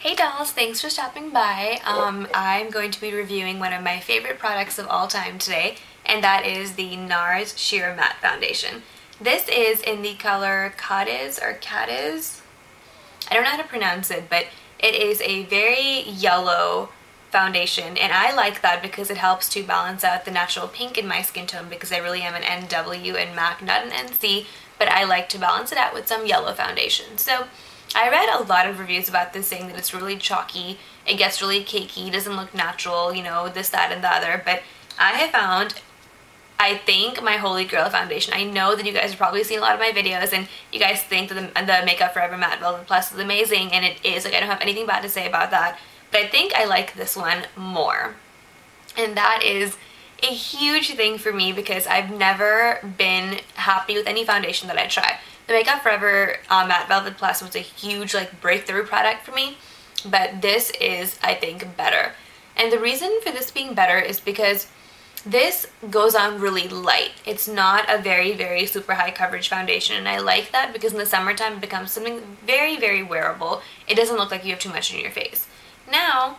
Hey dolls, thanks for stopping by. I'm going to be reviewing one of my favorite products of all time today, and that is the Nars Sheer Matte Foundation. This is in the color Cadiz or Cadiz. I don't know how to pronounce it, but it is a very yellow foundation, and I like that because it helps to balance out the natural pink in my skin tone because I really am an NW and MAC, not an NC, but I like to balance it out with some yellow foundation. So I read a lot of reviews about this saying that it's really chalky, it gets really cakey, doesn't look natural, you know, this, that, and the other, but I have found, I think, my holy grail foundation. I know that you guys have probably seen a lot of my videos and you guys think that the Makeup Forever Matte Velvet Plus is amazing, and it is. Like, I don't have anything bad to say about that, but I think I like this one more. And that is a huge thing for me because I've never been happy with any foundation that I try. The Makeup Forever Matte Velvet Plus was a huge breakthrough product for me, but this is, I think, better. And the reason for this being better is because this goes on really light. It's not a very, very super high coverage foundation, and I like that because in the summertime it becomes something very, very wearable. It doesn't look like you have too much in your face. Now,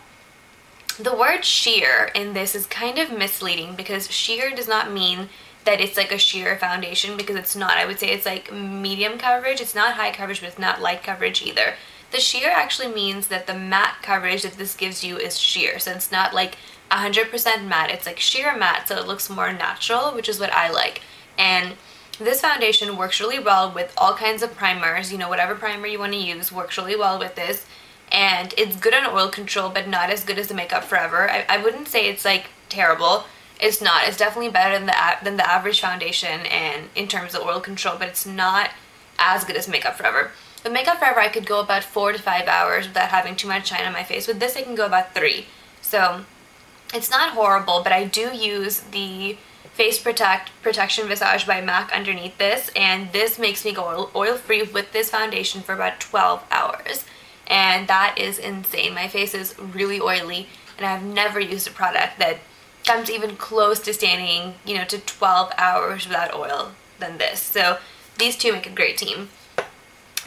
the word sheer in this is kind of misleading because sheer does not mean that it's like a sheer foundation, because it's not. I would say it's like medium coverage. It's not high coverage, but it's not light coverage either. The sheer actually means that the matte coverage that this gives you is sheer. So it's not like 100% matte. It's like sheer matte, so it looks more natural, which is what I like. And this foundation works really well with all kinds of primers. You know, whatever primer you want to use works really well with this. And it's good on oil control, but not as good as the Makeup Forever. I wouldn't say it's like terrible. It's not. It's definitely better than the average foundation and in terms of oil control, but it's not as good as Makeup Forever. With Makeup Forever, I could go about 4 to 5 hours without having too much shine on my face. With this, I can go about 3. So it's not horrible, but I do use the Face Protection Visage by MAC underneath this, and this makes me go oil-free with this foundation for about 12 hours. And that is insane. My face is really oily, and I've never used a product that comes even close to standing, you know, to 12 hours without oil than this. So these two make a great team.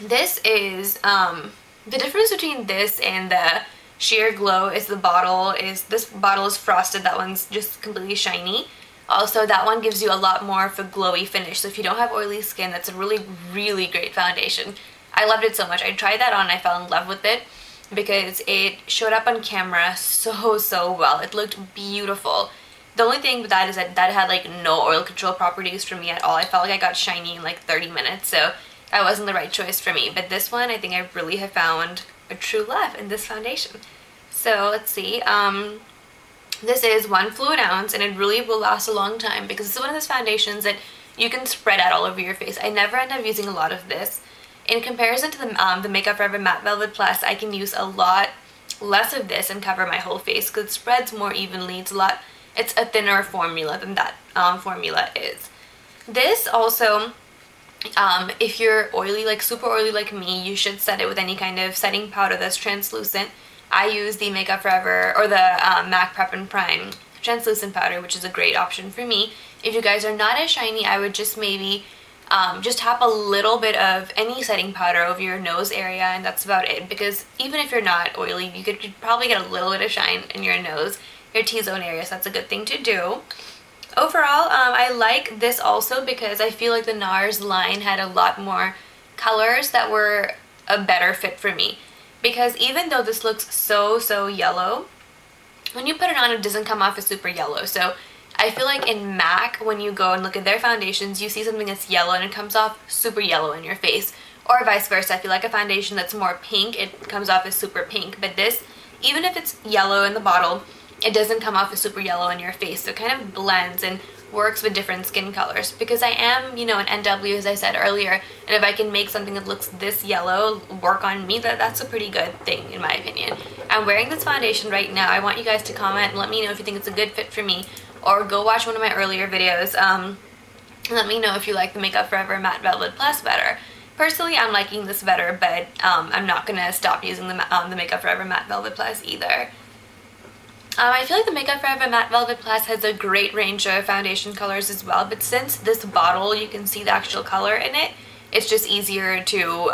This is, the difference between this and the Sheer Glow is this bottle is frosted, that one's just completely shiny. Also, that one gives you a lot more of a glowy finish. So if you don't have oily skin, that's a really, really great foundation. I loved it so much. I tried that on and I fell in love with it because it showed up on camera so well. It looked beautiful. The only thing with that is that had like no oil control properties for me at all. I felt like I got shiny in like 30 minutes, so that wasn't the right choice for me. But this one, I think I really have found a true love in this foundation. So let's see. This is 1 fluid ounce, and it really will last a long time because it's one of those foundations that you can spread out all over your face. I never end up using a lot of this. In comparison to the Makeup Forever Matte Velvet Plus, I can use a lot less of this and cover my whole face because it spreads more evenly. It's a thinner formula than that formula is. This also, if you're oily, like super oily like me, you should set it with any kind of setting powder that's translucent. I use the Makeup Forever or the MAC Prep and Prime translucent powder, which is a great option for me. If you guys are not as shiny, I would just maybe just tap a little bit of any setting powder over your nose area, and that's about it, because even if you're not oily, you could probably get a little bit of shine in your nose, your T-zone area, so that's a good thing to do. Overall, I like this also because I feel like the Nars line had a lot more colors that were a better fit for me, because even though this looks so yellow, when you put it on, it doesn't come off as super yellow. So I feel like in MAC, when you go and look at their foundations, you see something that's yellow and it comes off super yellow in your face. Or vice versa. I feel like a foundation that's more pink, it comes off as super pink. But this, even if it's yellow in the bottle, it doesn't come off as super yellow in your face. So it kind of blends and works with different skin colors. Because I am, you know, an NW, as I said earlier, and if I can make something that looks this yellow work on me, that's a pretty good thing in my opinion. I'm wearing this foundation right now. I want you guys to comment and let me know if you think it's a good fit for me. Or go watch one of my earlier videos. Let me know if you like the Makeup Forever Matte Velvet Plus better. Personally, I'm liking this better, but I'm not going to stop using the Makeup Forever Matte Velvet Plus either. I feel like the Makeup Forever Matte Velvet Plus has a great range of foundation colors as well, but since this bottle, you can see the actual color in it, it's just easier to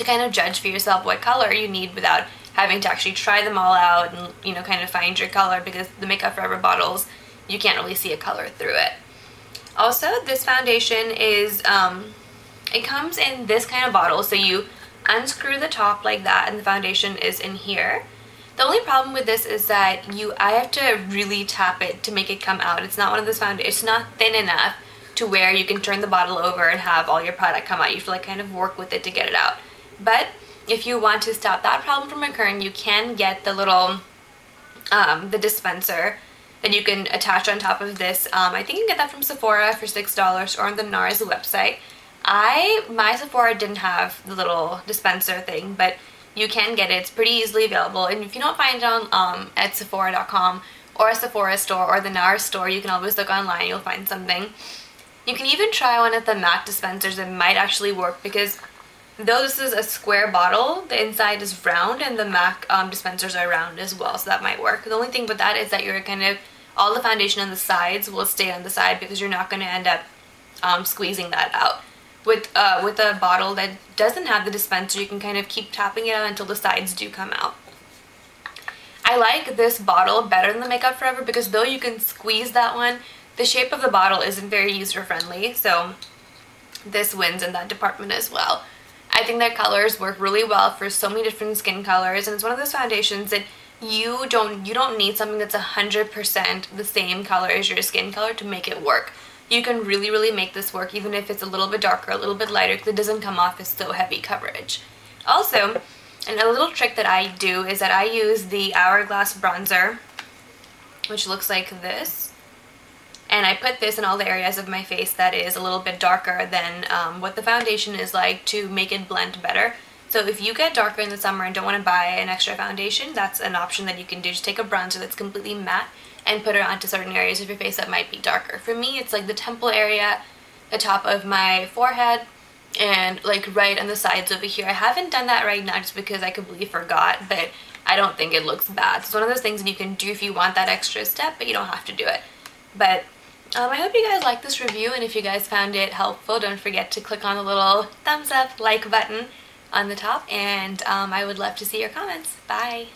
to kind of judge for yourself what color you need without having to actually try them all out and, you know, kind of find your color, because the Makeup Forever bottles, you can't really see a color through it. Also, this foundation is, it comes in this kind of bottle, so you unscrew the top like that and the foundation is in here. The only problem with this is that I have to really tap it to make it come out. It's not one of those it's not thin enough to where you can turn the bottle over and have all your product come out. You have to like kind of work with it to get it out. But if you want to stop that problem from occurring, you can get the little, the dispenser that you can attach on top of this. I think you can get that from Sephora for $6 or on the Nars website. My Sephora didn't have the little dispenser thing, but you can get it. It's pretty easily available, and if you don't find it on at Sephora.com or a Sephora store or the Nars store, you can always look online, you'll find something. You can even try one of the MAC dispensers. It might actually work, because though this is a square bottle, the inside is round, and the MAC dispensers are round as well, so that might work. The only thing with that is that you're kind of, all the foundation on the sides will stay on the side, because you're not going to end up squeezing that out. With a bottle that doesn't have the dispenser, you can kind of keep tapping it out until the sides do come out. I like this bottle better than the Makeup Forever, because though you can squeeze that one, the shape of the bottle isn't very user-friendly, so this wins in that department as well. I think that colors work really well for so many different skin colors, and it's one of those foundations that you don't need something that's 100% the same color as your skin color to make it work. You can really make this work even if it's a little bit darker, a little bit lighter, because it doesn't come off as so heavy coverage. Also, and a little trick that I do is that I use the Hourglass bronzer, which looks like this, and I put this in all the areas of my face that is a little bit darker than what the foundation is like, to make it blend better. So if you get darker in the summer and don't want to buy an extra foundation, that's an option that you can do. Just take a bronzer that's completely matte and put it onto certain areas of your face that might be darker. For me, it's like the temple area, the top of my forehead, and like right on the sides over here. I haven't done that right now just because I completely forgot, but I don't think it looks bad. So it's one of those things that you can do if you want that extra step, but you don't have to do it. But I hope you guys liked this review, and if you guys found it helpful, don't forget to click on the little thumbs up, like button on the top, and I would love to see your comments. Bye!